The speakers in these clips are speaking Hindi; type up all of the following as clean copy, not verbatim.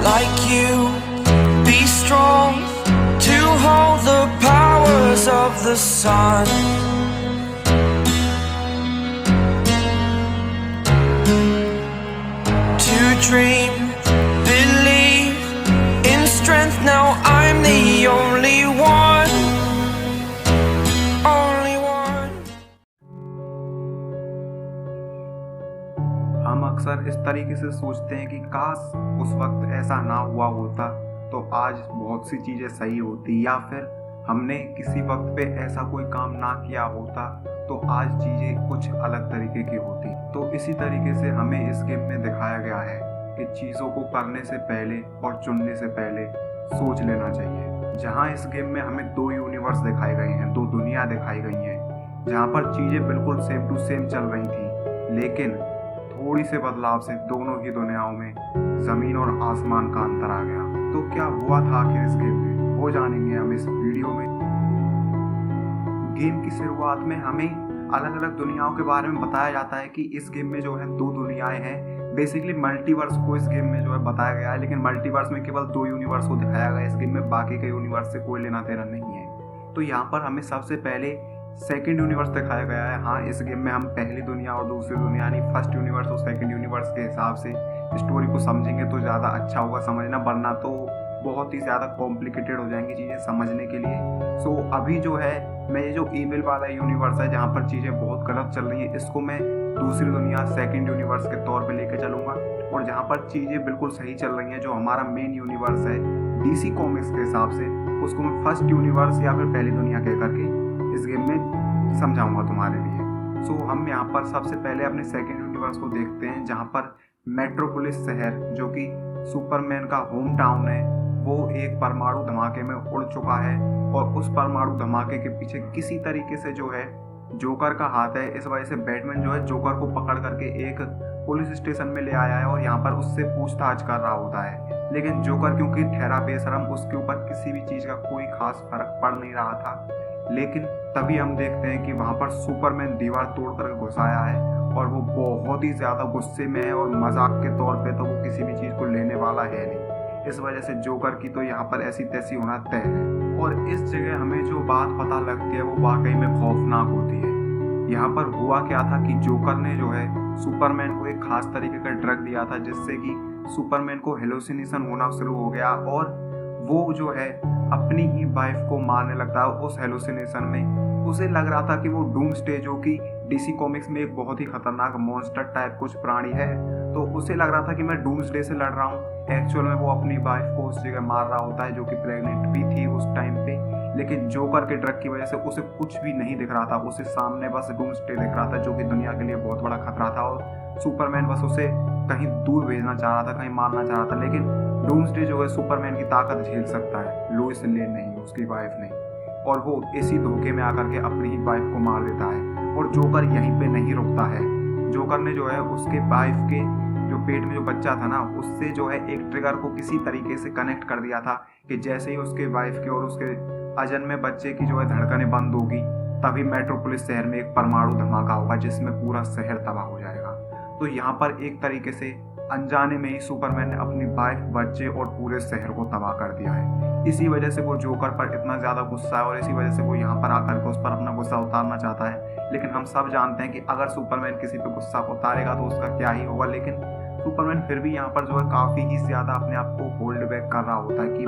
like you. Be strong to hold the powers of the sun. To dream, believe in strength. Now I'm the only one. Only one. हम अक्सर इस तरीके से सोचते हैं कि काश उस वक्त ऐसा ना हुआ होता तो आज बहुत सी चीज़ें सही होती, या फिर हमने किसी वक्त पे ऐसा कोई काम ना किया होता तो आज चीज़ें कुछ अलग तरीके की होती। तो इसी तरीके से हमें इस गेम में दिखाया गया है कि चीज़ों को करने से पहले और चुनने से पहले सोच लेना चाहिए। जहाँ इस गेम में हमें दो यूनिवर्स दिखाए गए हैं, दो दुनिया दिखाई गई हैं, जहाँ पर चीज़ें बिल्कुल सेम टू सेम चल रही थी, लेकिन थोड़ी से बदलाव से दोनों ही दुनियाओं में ज़मीन और आसमान का अंतर आ गया। तो क्या हुआ था आखिर इस गेम में, वो जानेंगे हम इस वीडियो में। गेम की शुरुआत में हमें अलग अलग दुनियाओं के बारे में बताया जाता है कि इस गेम में जो है दो दुनियाएं हैं। बेसिकली मल्टीवर्स को इस गेम में जो है बताया गया है, लेकिन मल्टीवर्स में केवल दो यूनिवर्स को दिखाया गया है। इस गेम में बाकी के यूनिवर्स से कोई लेना देना नहीं है। तो यहाँ पर हमें सबसे पहले सेकंड यूनिवर्स दिखाया गया है। हाँ, इस गेम में हम पहली दुनिया और दूसरी दुनिया यानी फर्स्ट यूनिवर्स और सेकंड यूनिवर्स के हिसाब से स्टोरी को समझेंगे तो ज़्यादा अच्छा होगा समझना, वरना तो बहुत ही ज़्यादा कॉम्प्लिकेटेड हो जाएंगी चीज़ें समझने के लिए। सो अभी जो है मैं ये जो ईविल वाला यूनिवर्स है जहाँ पर चीज़ें बहुत गलत चल रही हैं, इसको मैं दूसरी दुनिया सेकंड यूनिवर्स के तौर पे लेके चलूँगा, और जहाँ पर चीज़ें बिल्कुल सही चल रही हैं जो हमारा मेन यूनिवर्स है DC कॉमिक्स के हिसाब से, उसको मैं फर्स्ट यूनिवर्स या फिर पहली दुनिया कह करके इस गेम में समझाऊंगा तुम्हारे लिए। सो हम यहाँ पर सबसे पहले अपने सेकंड यूनिवर्स को देखते हैं, जहाँ पर मेट्रोपोलिस शहर जो कि सुपरमैन का होम टाउन है, वो एक परमाणु धमाके में उड़ चुका है, और उस परमाणु धमाके के पीछे किसी तरीके से जो है जोकर का हाथ है। इस वजह से बैटमैन जो है जोकर को पकड़ करके एक पुलिस स्टेशन में ले आया है और यहाँ पर उससे पूछताछ कर रहा होता है। लेकिन जोकर क्योंकि ठहरा बेशरम, उसके ऊपर किसी भी चीज़ का कोई खास फर्क पड़ नहीं रहा था। लेकिन तभी हम देखते हैं कि वहाँ पर सुपरमैन दीवार तोड़ कर घुस आया है, और वो बहुत ही ज़्यादा गुस्से में है, और मजाक के तौर पे तो वो किसी भी चीज़ को लेने वाला है नहीं। इस वजह से जोकर की तो यहाँ पर ऐसी तैसी होना तय है। और इस जगह हमें जो बात पता लगती है वो वाकई में खौफनाक होती है। यहाँ पर हुआ क्या था कि जोकर ने जो है सुपरमैन को एक खास तरीके का ड्रग दिया था, जिससे कि सुपरमैन को हेलुसिनेशन होना शुरू हो गया, और वो जो है अपनी ही वाइफ को मारने लगता है। उस हेलुसिनेशन में उसे लग रहा था कि वो डूम्सडे जो कि DC कॉमिक्स में एक बहुत ही खतरनाक मॉन्स्टर टाइप कुछ प्राणी है, तो उसे लग रहा था कि मैं डूम्सडे से लड़ रहा हूँ। एक्चुअल में वो अपनी वाइफ को उस जगह मार रहा होता है जो कि प्रेग्नेंट भी थी उस टाइम पे, लेकिन जोकर के ड्रग की वजह से उसे कुछ भी नहीं दिख रहा था। उसे सामने बस डूम्सडे दिख रहा था जो कि दुनिया के लिए बहुत बड़ा खतरा था, और सुपरमैन बस उसे कहीं दूर भेजना चाह रहा था, कहीं मारना चाह रहा था। लेकिन डूम्सडे जो है सुपरमैन की ताकत झेल सकता है, लोइस लेन नहीं, उसकी वाइफ नहीं, और वो इसी धोखे में आकर के अपनी ही वाइफ को मार देता है। और जोकर यहीं पे नहीं रुकता है। जोकर ने जो है उसके वाइफ के जो पेट में जो बच्चा था ना, उससे जो है एक ट्रिगर को किसी तरीके से कनेक्ट कर दिया था कि जैसे ही उसके वाइफ के और उसके अजन्मे बच्चे की जो है धड़कनें बंद होगी, तभी मेट्रोपोलिस शहर में एक परमाणु धमाका होगा जिसमें पूरा शहर तबाह हो जाएगा। तो यहाँ पर एक तरीके से अनजाने में ही सुपरमैन ने अपनी वाइफ, बच्चे और पूरे शहर को तबाह कर दिया है। इसी वजह से वो जोकर पर इतना ज़्यादा गुस्सा है, और इसी वजह से वो यहाँ पर आकर के उस पर अपना गुस्सा उतारना चाहता है। लेकिन हम सब जानते हैं कि अगर सुपरमैन किसी पे गुस्सा उतारेगा तो उसका क्या ही होगा। लेकिन सुपरमैन फिर भी यहाँ पर जो है काफ़ी ही ज़्यादा अपने आप को होल्ड बैक कर रहा होता है कि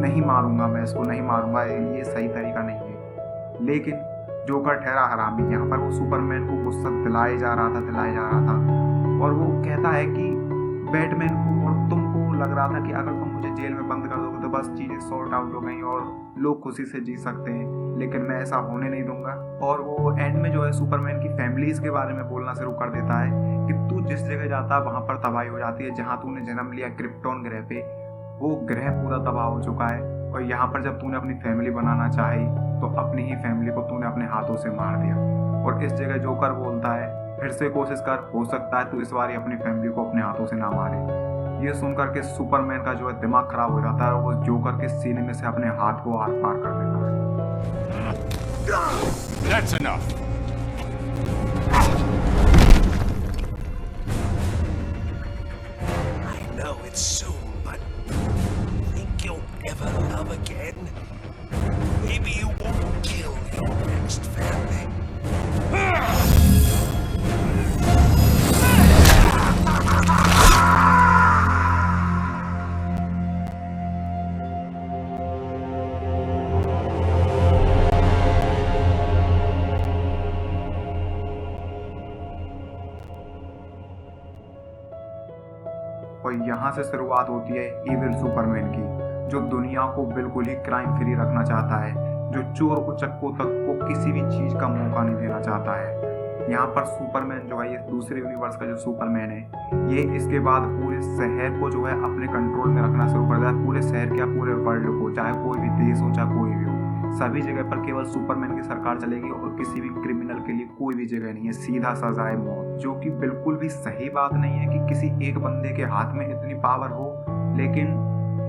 नहीं मारूंगा, मैं इसको नहीं मारूंगा, ये सही तरीका नहीं है। लेकिन जोकर ठहरा हरामी, यहाँ पर वो सुपरमैन को गुस्सा दिलाए जा रहा था, और वो कहता है कि बैटमैन को और तुमको लग रहा था कि अगर तुम मुझे जेल में बंद कर दोगे तो बस चीज़ें सॉर्ट आउट हो गई और लोग खुशी से जी सकते हैं, लेकिन मैं ऐसा होने नहीं दूंगा। और वो एंड में जो है सुपरमैन की फैमिलीज़ के बारे में बोलना शुरू कर देता है कि तू जिस जगह जाता है वहाँ पर तबाही हो जाती है। जहाँ तूने जन्म लिया क्रिप्टॉन ग्रह पे, वो ग्रह पूरा तबाह हो चुका है, और यहाँ पर जब तूने अपनी फैमिली बनाना चाही तो अपनी ही फैमिली को तूने अपने हाथों से मार दिया। और इस जगह जोकर बोलता है फिर से कोशिश कर, हो सकता है तू इस बार अपनी फैमिली को अपने हाथों से ना मारे। ये सुनकर के सुपरमैन का जो है दिमाग खराब हो जाता है, और वो जोकर के सीने में से अपने हाथ को आर पार कर देता है। That's enough. I know it's soon, but never love again? Maybe you won't kill your next family. और यहाँ से शुरुआत होती है इविल सुपरमैन की, जो दुनिया को बिल्कुल ही क्राइम फ्री रखना चाहता है, जो चोर उचक्कों तक को किसी भी चीज़ का मौका नहीं देना चाहता है। यहाँ पर सुपरमैन जो है, ये दूसरे यूनिवर्स का जो सुपरमैन है, ये इसके बाद पूरे शहर को जो है अपने कंट्रोल में रखना शुरू कर दिया। पूरे शहर क्या, पूरे वर्ल्ड को, चाहे कोई भी देश हो चाहे कोई भी हो, सभी जगह पर केवल सुपरमैन की सरकार चलेगी और किसी भी क्रिमिनल के लिए कोई भी जगह नहीं है, सीधा सजाए मौत। जो कि बिल्कुल भी सही बात नहीं है कि किसी एक बंदे के हाथ में इतनी पावर हो, लेकिन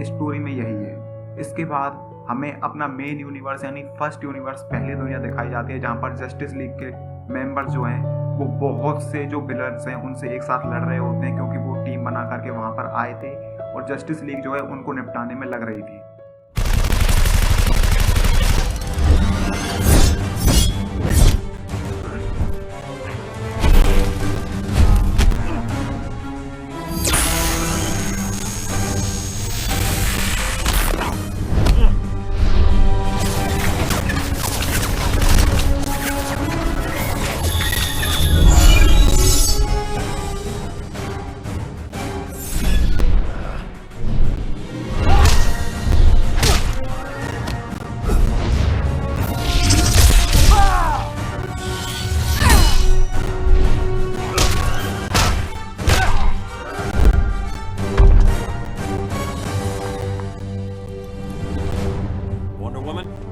स्टोरी में यही है। इसके बाद हमें अपना मेन यूनिवर्स यानी फर्स्ट यूनिवर्स, पहली दुनिया दिखाई जाती है, जहाँ पर जस्टिस लीग के मेंबर्स जो हैं वो बहुत से जो विलन्स हैं उनसे एक साथ लड़ रहे होते हैं, क्योंकि वो टीम बना करके वहाँ पर आए थे और जस्टिस लीग जो है उनको निपटाने में लग रही थी।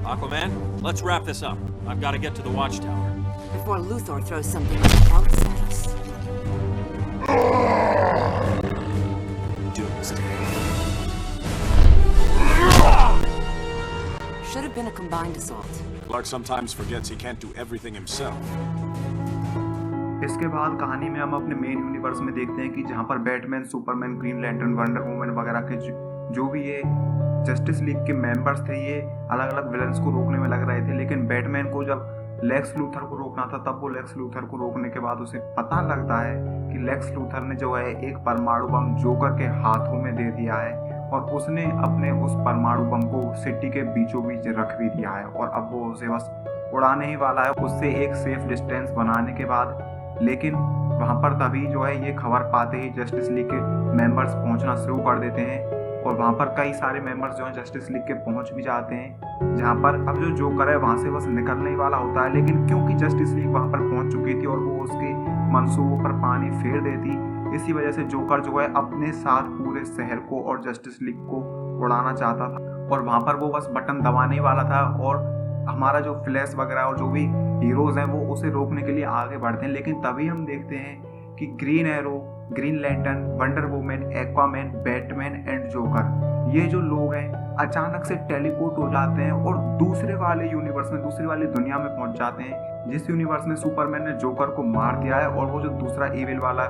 Aquaman, let's wrap this up. I've got to get to the watchtower. Before Luthor throws something else at us. Doomsday. Should have been a combined assault. Clark sometimes forgets he can't do everything himself. इसके बाद कहानी में हम अपने मेन यूनिवर्स में देखते हैं कि जहाँ पर Batman, Superman, green lantern, wonder woman वगैरह के जो भी ये जस्टिस लीग के मेंबर्स थे, ये अलग अलग विलन्स को रोकने में लग रहे थे। लेकिन बैटमैन को जब लेक्स लूथर को रोकना था, तब वो लेक्स लूथर को रोकने के बाद उसे पता लगता है कि लेक्स लूथर ने जो है एक परमाणु बम जोकर के हाथों में दे दिया है और उसने अपने उस परमाणु बम को सिटी के बीचों बीच रख भी दिया है और अब वो उसे बस उड़ाने ही वाला है, उससे एक सेफ डिस्टेंस बनाने के बाद। लेकिन वहाँ पर तभी जो है ये खबर पाते ही जस्टिस लीग के मेंबर्स पहुँचना शुरू कर देते हैं और वहाँ पर कई सारे मेंबर्स जो हैं जस्टिस लीग के पहुँच भी जाते हैं, जहाँ पर अब जो जोकर है वहाँ से बस निकलने ही वाला होता है। लेकिन क्योंकि जस्टिस लीग वहाँ पर पहुँच चुकी थी और वो उसके मंसूबों पर पानी फेर देती, इसी वजह से जोकर जो है अपने साथ पूरे शहर को और जस्टिस लीग को उड़ाना चाहता था और वहाँ पर वो बस बटन दबाने ही वाला था और हमारा जो फ्लैश वगैरह और जो भी हीरोज हैं वो उसे रोकने के लिए आगे बढ़ते हैं। लेकिन तभी हम देखते हैं कि green arrow, green lantern, wonder woman, Aquaman, Batman and joker, ये जो लोग हैं अचानक से टेलीपोर्ट हो जाते हैं और दूसरे वाले यूनिवर्स में, दूसरी वाली दुनिया में पहुंच जाते हैं, जिस यूनिवर्स में सुपरमैन ने जोकर को मार दिया है और वो जो दूसरा इविल वाला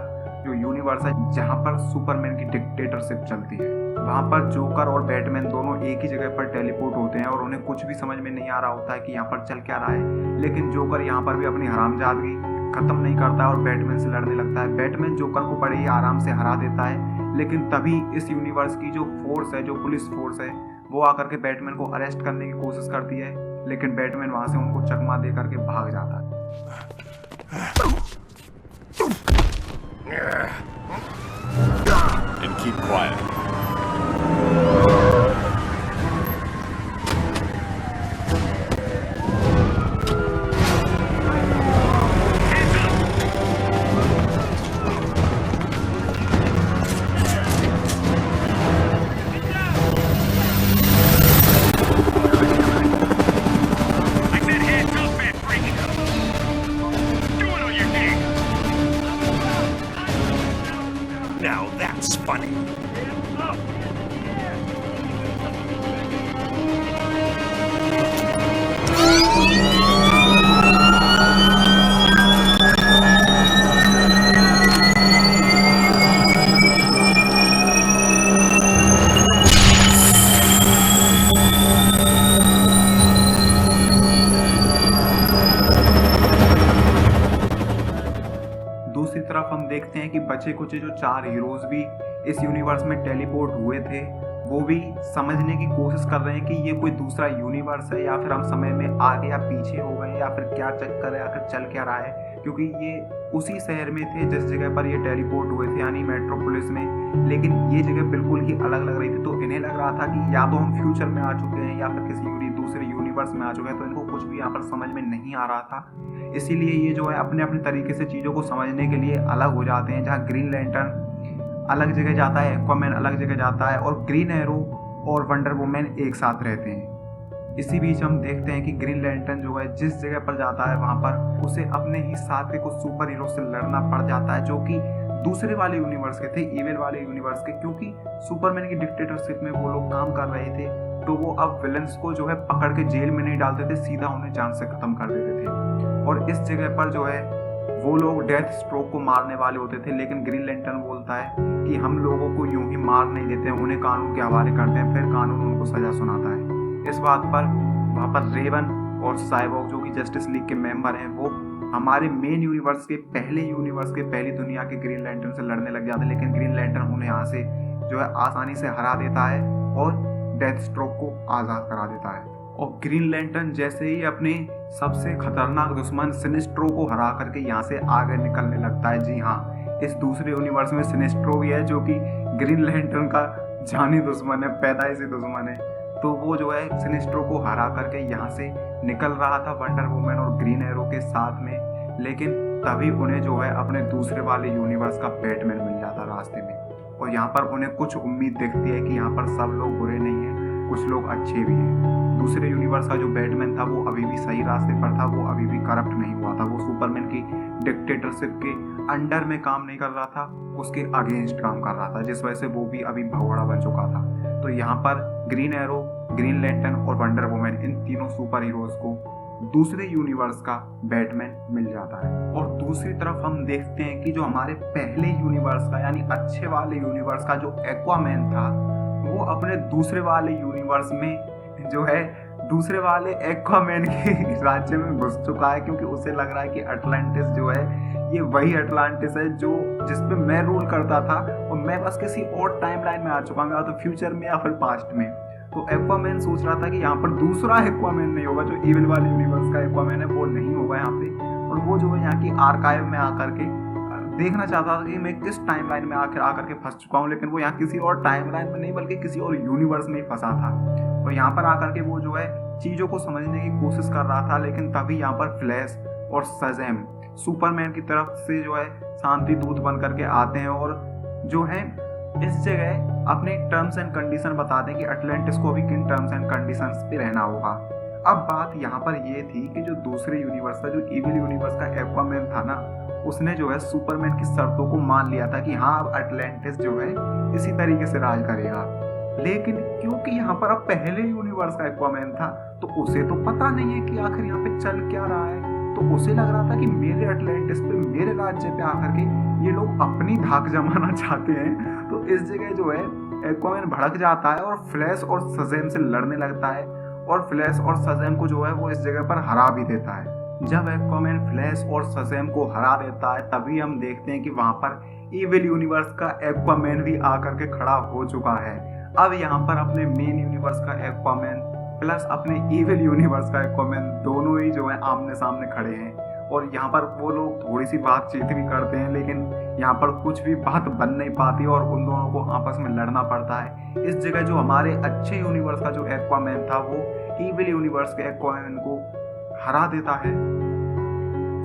जो यूनिवर्स है जहाँ पर सुपरमैन की डिक्टेटरशिप चलती है, वहाँ पर जोकर और बैटमैन दोनों एक ही जगह पर टेलीपोर्ट होते हैं और उन्हें कुछ भी समझ में नहीं आ रहा होता है कि यहाँ पर चल क्या रहा है। लेकिन जोकर यहाँ पर भी अपनी हरामजादगी खत्म नहीं करता है और बैटमैन से लड़ने लगता है। बैटमैन जोकर को बड़े ही आराम से हरा देता है, लेकिन तभी इस यूनिवर्स की जो फोर्स है, जो पुलिस फोर्स है, वो आकर के बैटमैन को अरेस्ट करने की कोशिश करती है, लेकिन बैटमैन वहां से उनको चकमा दे करके भाग जाता है। And keep quiet. Now that's funny. बचे कुचे जो 4 हीरोज भी इस यूनिवर्स में टेलीपोर्ट हुए थे वो भी समझने की कोशिश कर रहे हैं कि ये कोई दूसरा यूनिवर्स है या फिर हम समय में आगे या पीछे हो गए या फिर क्या चक्कर है, आखिर चल क्या रहा है, क्योंकि ये उसी शहर में थे जिस जगह पर ये टेलीपोर्ट हुए थे यानी मेट्रोपोलिस में, लेकिन ये जगह बिल्कुल ही अलग लग रही थी। तो इन्हें लग रहा था कि या तो हम फ्यूचर में आ चुके हैं या फिर किसी दूसरे यूनिवर्स में आ चुके हैं, तो इनको कुछ भी यहाँ पर समझ में नहीं आ रहा था। इसीलिए ये जो है अपने अपने तरीके से चीज़ों को समझने के लिए अलग हो जाते हैं। जहाँ ग्रीन लैंटर्न अलग जगह जाता है, एक्वामैन अलग जगह जाता है और ग्रीन एरो और वंडर वुमन एक साथ रहते हैं। इसी बीच हम देखते हैं कि ग्रीन लैंटर्न जो है जिस जगह पर जाता है वहाँ पर उसे अपने ही साथ के कुछ सुपर हीरो से लड़ना पड़ जाता है जो कि दूसरे वाले यूनिवर्स के थे, इविल वाले यूनिवर्स के, क्योंकि सुपरमैन की डिक्टेटरशिप में वो लोग काम कर रहे थे। तो वो अब विलन्स को जो है पकड़ के जेल में नहीं डालते थे, सीधा उन्हें जान से खत्म कर देते थे। और इस जगह पर जो है वो लोग डेथ स्ट्रोक को मारने वाले होते थे, लेकिन ग्रीन लैंटर्न बोलता है कि हम लोगों को यूं ही मार नहीं देते हैं, उन्हें कानून के हवाले करते हैं, फिर कानून उनको सजा सुनाता है। इस बात पर वहाँ पर रेवन और साइबॉर्ग जो कि जस्टिस लीग के मेंबर हैं वो हमारे मेन यूनिवर्स के पहली दुनिया के ग्रीन लैंटर्न से लड़ने लग जाते हैं, लेकिन ग्रीन लैंटर्न उन्हें यहाँ से जो है आसानी से हरा देता है और डेथ स्ट्रोक को आज़ाद करा देता है। और ग्रीन लैंटर्न जैसे ही अपने सबसे खतरनाक दुश्मन सिनेस्ट्रो को हरा करके यहाँ से आगे निकलने लगता है। जी हाँ, इस दूसरे यूनिवर्स में सिनेस्ट्रो भी है जो कि ग्रीन लैंटर्न का जानी दुश्मन है, पैदाइशी दुश्मन है। तो वो जो है सिनेस्ट्रो को हरा करके यहाँ से निकल रहा था वंडर वुमन और ग्रीन एरो के साथ में, लेकिन तभी उन्हें जो है अपने दूसरे वाले यूनिवर्स का बैटमैन मिल जाता रास्ते में। और यहाँ पर उन्हें कुछ उम्मीद दिखती है कि यहाँ पर सब लोग बुरे नहीं हैं, कुछ लोग अच्छे भी हैं। दूसरे यूनिवर्स का जो बैटमैन था वो अभी भी सही रास्ते पर था, वो अभी भी करप्ट नहीं हुआ था, वो सुपरमैन की डिक्टेटरशिप के अंडर में काम नहीं कर रहा था, उसके अगेंस्ट काम कर रहा था, जिस वजह से वो भी अभी भगोड़ा बन चुका था। तो यहाँ पर ग्रीन एरो, ग्रीन लैंटर्न और वंडर वुमन इन तीनों सुपर हीरोज को दूसरे यूनिवर्स का बैटमैन मिल जाता है। और दूसरी तरफ हम देखते हैं कि जो हमारे पहले यूनिवर्स का यानी अच्छे वाले यूनिवर्स का जो एक्वामैन था वो अपने दूसरे वाले यूनिवर्स में जो है दूसरे वाले एक्वामैन के राज्य में घुस चुका है, क्योंकि उसे लग रहा है कि अटलांटिस जो है ये वही अटलांटिस है जो जिस पे मैं रूल करता था और मैं बस किसी और टाइमलाइन में आ चुका हूँ, तो फ्यूचर में या फिर पास्ट में। तो एक्वामैन सोच रहा था कि यहाँ पर दूसरा एक्वामैन नहीं होगा, जो इविल वाले यूनिवर्स का एक्वामैन है वो नहीं होगा यहाँ पे। और वो जो है यहाँ की आर्काइव में आकर के देखना चाहता था कि मैं किस टाइमलाइन में आकर के फंस चुका हूँ, लेकिन वो यहाँ किसी और टाइमलाइन में नहीं बल्कि किसी और यूनिवर्स में ही फंसा था। और यहाँ पर आकर के वो जो है चीज़ों को समझने की कोशिश कर रहा था, लेकिन तभी यहाँ पर फ्लैश और शज़ैम सुपरमैन की तरफ से जो है शांति दूत बन करके आते हैं और जो है इस जगह अपने टर्म्स एंड कंडीशन बताते हैं कि अटलांटिस को भी किन टर्म्स एंड कंडीशंस पे रहना होगा। अब बात यहाँ पर ये थी कि जो दूसरे यूनिवर्स था, जो इविल यूनिवर्स का एक्वामैन था ना, उसने जो है सुपरमैन की शर्तों को मान लिया था कि हाँ अब अटलांटिस जो है इसी तरीके से राज करेगा। लेकिन क्योंकि यहाँ पर अब पहले यूनिवर्स का एक्वामैन था तो उसे तो पता नहीं है कि आखिर यहाँ पे चल क्या रहा है, तो उसे लग रहा था कि मेरे अटलांटिस पे, मेरे राज्य पे आकर के ये लोग अपनी धाक जमाना चाहते हैं। तो इस जगह जो है एक्वामैन भड़क जाता है और फ्लैश और शज़ैम से लड़ने लगता है और फ्लैश और शज़ैम को जो है वो इस जगह पर हरा भी देता है। जब एक्वामैन फ्लैश और शज़ैम को हरा देता है तभी हम देखते हैं कि वहाँ पर इविल यूनिवर्स का एक्वामैन भी आकर के खड़ा हो चुका है। अब यहाँ पर अपने मेन यूनिवर्स का एक्वामैन प्लस अपने इविल यूनिवर्स का एक्वामैन दोनों ही जो है आमने सामने खड़े हैं और यहाँ पर वो लोग थोड़ी सी बातचीत भी करते हैं, लेकिन यहाँ पर कुछ भी बात बन नहीं पाती और उन दोनों को आपस में लड़ना पड़ता है। इस जगह जो हमारे अच्छे यूनिवर्स का जो एक्वामैन था वो इविल यूनिवर्स के एक्वामैन को हरा देता है।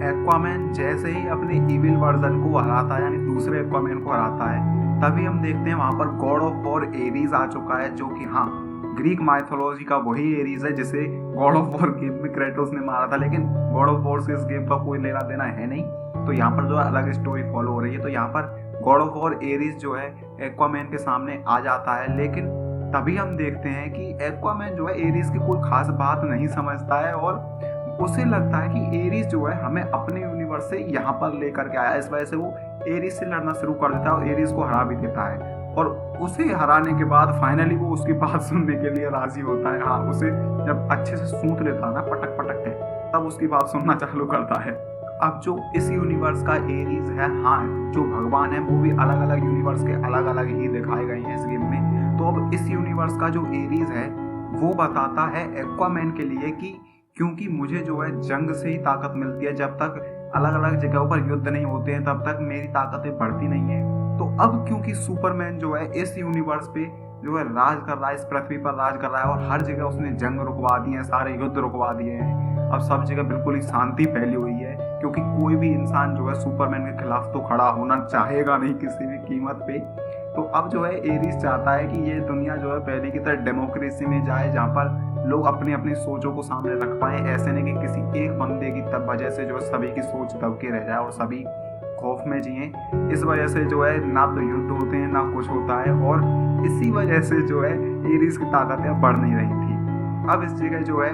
एक्वामैन जैसे ही अपने इविल वर्जन को हराता है यानी दूसरे एक्वामैन को हराता है तभी हम देखते हैं वहाँ पर गॉड ऑफ वॉर एरीज आ चुका है, जो कि हाँ ग्रीक माइथोलॉजी का वही एरीज है जिसे गॉड ऑफ वॉर गेम में क्रेटोस ने मारा था, लेकिन गॉड ऑफ वॉर से इस गेम का कोई लेना देना है नहीं। तो यहाँ पर जो है अलग स्टोरी फॉलो हो रही है। तो यहाँ पर गॉड ऑफ वॉर एरीज जो है एक्वामैन के सामने आ जाता है, लेकिन तभी हम देखते हैं कि एक्वामैन जो है एरीज की कोई खास बात नहीं समझता है और उसे लगता है कि एरीज जो है हमें अपने यूनिवर्स से यहाँ पर लेकर के आया। इस वजह से वो एरीज से लड़ना शुरू कर देता है और एरीज को हरा भी देता है और उसे हराने के बाद फाइनली वो उसकी बात सुनने के लिए राजी होता है। हाँ, उसे जब अच्छे से सूंघ लेता है ना पटक पटक के, तब उसकी बात सुनना चालू करता है। अब जो इस यूनिवर्स का एरीज है, हाँ जो भगवान है वो भी अलग अलग यूनिवर्स के अलग अलग ही दिखाए गए हैं इस गेम में। तो अब इस यूनिवर्स का जो एरीज है वो बताता है एक्वामैन के लिए कि क्योंकि मुझे जो है जंग से ही ताकत मिलती है, जब तक अलग अलग जगहों पर युद्ध नहीं होते हैं तब तक मेरी ताकतें बढ़ती नहीं है। तो अब क्योंकि सुपरमैन जो है इस यूनिवर्स पे जो है राज कर रहा है, इस पृथ्वी पर राज कर रहा है और हर जगह उसने जंग रुकवा दी है, सारे युद्ध रुकवा दिए हैं। अब सब जगह बिल्कुल ही शांति फैली हुई है, क्योंकि कोई भी इंसान जो है सुपरमैन के खिलाफ तो खड़ा होना चाहेगा नहीं किसी भी कीमत पे। तो अब जो है एरीज चाहता है कि ये दुनिया जो है पहले की तरह डेमोक्रेसी में जाए, जहाँ पर लोग अपनी अपनी सोचों को सामने रख पाए। ऐसे नहीं कि किसी एक बंदे की तब वजह से जो है सभी की सोच दबके रह जाए और सभी खौफ में जिए। इस वजह से जो है ना तो युद्ध होते हैं ना कुछ होता है, और इसी वजह से जो है एरीज की ताकतें बढ़ नहीं रही थी। अब इस जगह जो है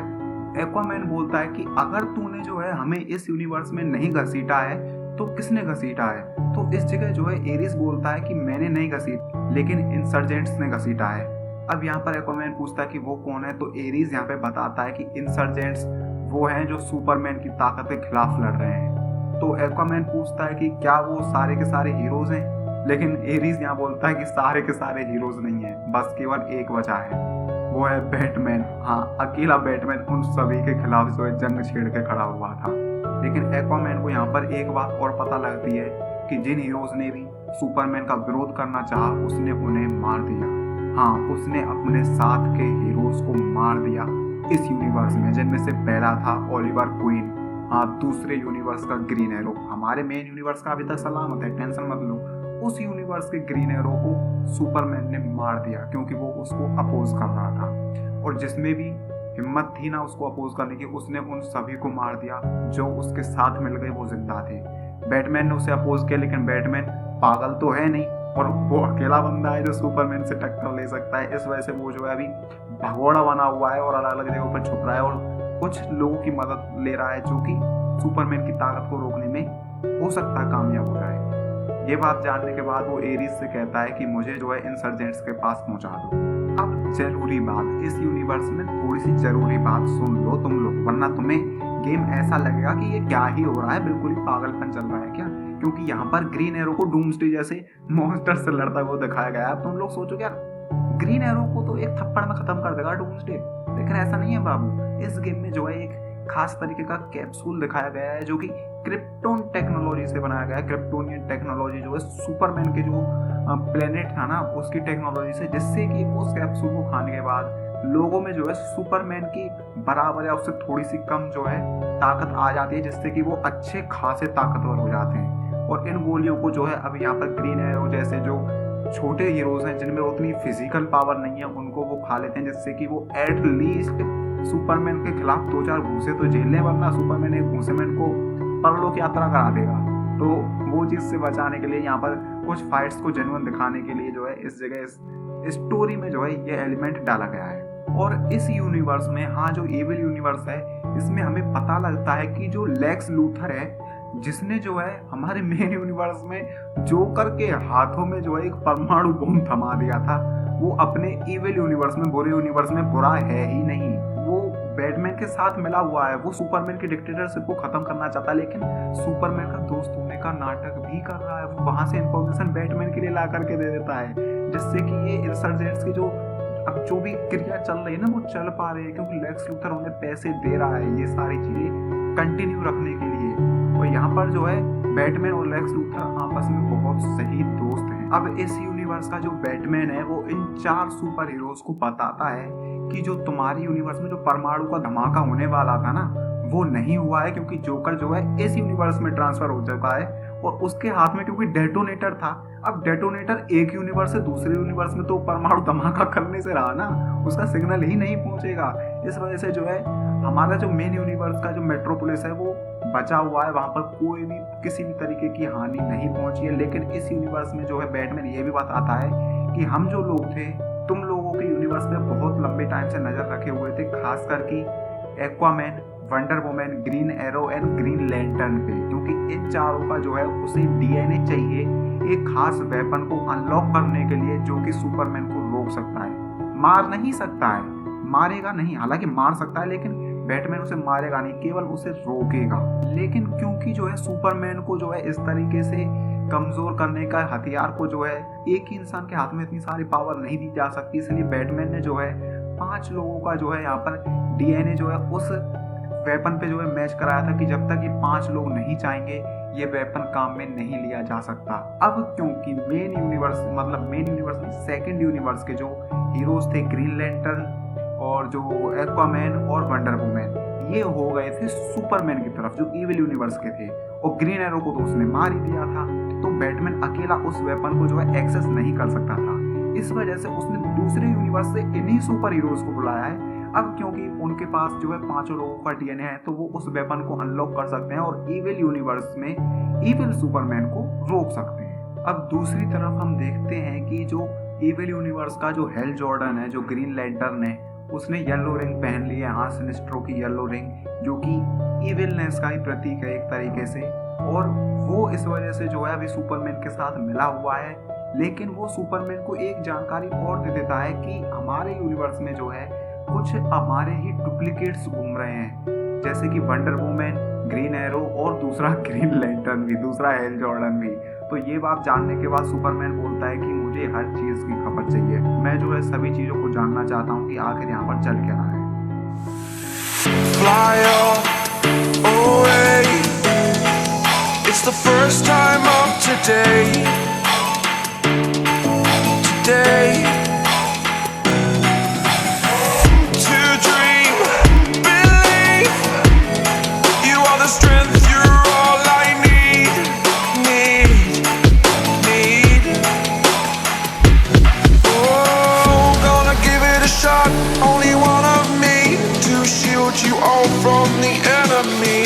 एक्वामैन बोलता है कि अगर तूने जो है हमें इस यूनिवर्स में नहीं घसीटा है तो किसने घसीटा है। तो इस जगह जो है एरीज बोलता है कि मैंने नहीं घसीटा, लेकिन इंसर्जेंट्स ने घसीटा है। अब यहाँ पर एक्वामैन पूछता है कि वो कौन है, तो एरीज यहाँ पे बताता है कि इंसर्जेंट्स वो हैं जो सुपरमैन की ताकत के खिलाफ लड़ रहे हैं। तो एक्वामैन पूछता है कि क्या वो सारे के सारे हीरोज हैं, लेकिन एरीज यहाँ बोलता है कि सारे के सारे हीरोज नहीं है, बस केवल एक वजह है, वो है बैटमैन। हाँ, अकेला बैटमैन उन सभी के खिलाफ जो है जंग छेड़ के खड़ा हुआ था। लेकिन एक्वामैन को यहाँ पर एक बात और पता लगती है कि जिन हीरोज ने भी सुपरमैन का विरोध करना चाहा उसने उन्हें मार दिया। हाँ, उसने अपने साथ के हीरोज को मार दिया इस यूनिवर्स में, जिनमें से पहला था ओलिवर क्वीन। हाँ, दूसरे यूनिवर्स का ग्रीन एरो। हमारे मेन यूनिवर्स का अभी तक सलामत है, टेंशन मत लो। उस यूनिवर्स के ग्रीन एरो को सुपरमैन ने मार दिया क्योंकि वो उसको अपोज कर रहा था, और जिसमें भी हिम्मत थी ना उसको अपोज करने की, उसने उन सभी को मार दिया जो उसके साथ मिल गए वो जिंदा थे। बैटमैन ने उसे अपोज किया, लेकिन बैटमैन पागल तो है नहीं, और वो अकेला बंदा है जो सुपरमैन से टक्कर ले सकता है। इस वजह से वो जो है अभी भगोड़ा बना हुआ है और अलग अलग जगहों पर छुप रहा है और कुछ लोगों की मदद ले रहा है, जो कि सुपरमैन की ताकत को रोकने में हो सकता है कामयाब हो जाए। ये बात जानने के बाद वो एरीज से कहता है कि मुझे जो है इंसर्जेंट्स के पास पहुंचा दो। अब जरूरी बात, इस यूनिवर्स में थोड़ी सी जरूरी बात सुन लो तुम लोग, वरना तुम्हें गेम ऐसा लगेगा कि ये क्या ही हो रहा है, बिल्कुल ही पागलपन चल रहा है क्या। क्योंकि यहाँ पर ग्रीन एरो को डूम्सडे जैसे मॉन्स्टर से लड़ता हुआ दिखाया गया है। तुम लोग सोचो यार, ग्रीन एरो को तो एक थप्पड़ में खत्म कर देगा डूम्सडे, लेकिन ऐसा नहीं है बाबू। इस गेम में जो है एक खास तरीके का कैप्सूल दिखाया गया है जो कि क्रिप्टोन टेक्नोलॉजी से बनाया गया है। क्रिप्टोनियन टेक्नोलॉजी जो है सुपरमैन के जो प्लेनेट था ना उसकी टेक्नोलॉजी से, जिससे कि उस कैप्सूल को खाने के बाद लोगों में जो है सुपरमैन की बराबर या उससे थोड़ी सी कम जो है ताकत आ जाती है, जिससे कि वो अच्छे खासे ताकतवर हो जाते हैं। और इन गोलियों को जो है अब यहाँ पर ग्रीन एरो जैसे जो छोटे हीरोज हैं जिनमें उतनी फिजिकल पावर नहीं है उनको वो खा लेते हैं, जिससे कि वो एटलीस्ट सुपरमैन के खिलाफ 2-4 घूंसे तो झेल लें, वरना सुपरमैन एक घूंसे में इनको परलोक यात्रा करा देगा। तो वो चीज़ से बचाने के लिए यहाँ पर कुछ फाइट्स को जेन्युइन दिखाने के लिए जो है इस जगह इस स्टोरी में जो है ये एलिमेंट डाला गया है। और इस यूनिवर्स में, हाँ जो एविल यूनिवर्स है, इसमें हमें पता लगता है कि जो लेक्स लूथर है, जिसने जो है हमारे मेन यूनिवर्स में जोकर के हाथों में जो है एक परमाणु बम थमा दिया था, वो अपने इविल यूनिवर्स में, बुरे यूनिवर्स में बुरा है ही नहीं। वो बैटमैन के साथ मिला हुआ है, वो सुपरमैन की डिक्टेटरशिप को खत्म करना चाहता है, लेकिन सुपरमैन का दोस्त होने का नाटक भी कर रहा है। वो वहां से इंफॉर्मेशन बैटमैन के लिए ला करके दे देता है, जिससे कि ये इंसर्जेंट्स की जो अब जो भी क्रिया चल रही है ना वो चल पा रही है, क्योंकि लेक्स लूथर उन्हें पैसे दे रहा है ये सारी चीजें कंटिन्यू रखने के लिए। और यहाँ पर जो है बैटमैन और लेक्स लूथर आपस में बहुत सही दोस्त हैं। अब इस यूनिवर्स का जो बैटमैन है वो इन 4 सुपर हीरोज को बताता है कि जो तुम्हारी यूनिवर्स में जो परमाणु का धमाका होने वाला था ना वो नहीं हुआ है, क्योंकि जोकर जो है इस यूनिवर्स में ट्रांसफर हो चुका है और उसके हाथ में क्योंकि डेटोनेटर था। अब डेटोनेटर एक यूनिवर्स से दूसरे यूनिवर्स में तो परमाणु धमाका करने से रहा ना, उसका सिग्नल ही नहीं पहुंचेगा। इस वजह से जो है हमारा जो मेन यूनिवर्स का जो मेट्रोपोलिस है वो बचा हुआ है, वहां पर कोई भी किसी भी तरीके की हानि नहीं पहुंची है। लेकिन इस यूनिवर्स में जो है बैटमैन ये भी बताता है कि हम जो लोग थे तुम लोगों के यूनिवर्स में बहुत लंबे टाइम से नजर रखे हुए थे, खास करके Aquaman, wonder woman, green arrow and green lantern पे, क्योंकि इन चारों का जो है उसे डीएनए चाहिए एक खास वेपन को अनलॉक करने के लिए, जो कि सुपरमैन को रोक सकता है। मार नहीं सकता है, मारेगा नहीं, हालांकि मार सकता है लेकिन बैटमैन उसे मारेगा नहीं, केवल उसे रोकेगा। लेकिन क्योंकि जो है सुपरमैन को जो है इस तरीके से कमजोर करने का हथियार को जो है एक ही इंसान के हाथ में इतनी सारी पावर नहीं दी जा सकती, इसलिए बैटमैन ने जो है 5 लोगों का जो है यहाँ पर डीएनए जो है उस वेपन पे जो है मैच कराया था कि जब तक ये 5 लोग नहीं चाहेंगे ये वेपन काम में नहीं लिया जा सकता। अब क्योंकि मेन यूनिवर्स में सेकंड यूनिवर्स के जो हीरोज थे ग्रीन लैंटर्न और जो एक्वामैन और वंडर वुमन, ये हो गए थे सुपरमैन की तरफ जो इविल यूनिवर्स के थे, और ग्रीन एरो को तो उसने मार ही दिया था, तो बैटमैन अकेला उस वेपन को जो है एक्सेस नहीं कर सकता था। इस वजह से उसने दूसरे यूनिवर्स से इन्हीं सुपर हीरोज को बुलाया है। अब क्योंकि उनके पास जो है 5 लोगों का डीएनए है तो वो उस वेपन को अनलॉक कर सकते हैं और इविल यूनिवर्स में इविल सुपरमैन को रोक सकते हैं। अब दूसरी तरफ हम देखते हैं कि जो इविल यूनिवर्स का जो हेल जॉर्डन है, जो ग्रीन लैंटर्न है, उसने येलो रिंग पहन ली है, हाँ सिनेस्ट्रो की येलो रिंग, जो कि इविलनेस का ही प्रतीक है एक तरीके से, और वो इस वजह से जो है अभी सुपरमैन के साथ मिला हुआ है। लेकिन वो सुपरमैन को एक जानकारी और दे देता है कि हमारे यूनिवर्स में जो है कुछ हमारे ही डुप्लीकेट्स घूम रहे हैं, जैसे कि वंडर वुमन, ग्रीन एरो और दूसरा ग्रीन लैंटर्न भी, दूसरा हेल जॉर्डन भी। तो ये बात जानने के बाद सुपरमैन बोलता है कि मुझे हर चीज़ की खबर चाहिए, मैं जो है सभी चीज़ों को जानना चाहता हूँ कि आखिर यहाँ पर चल क्या रहा है। Fly away. It's the first time of today. To dream, believe. You are the strength, you're all I need. Oh, gonna give it a shot. Only one of me to shield you all from the enemy.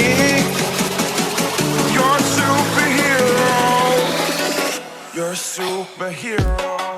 You're a superhero. You're a superhero.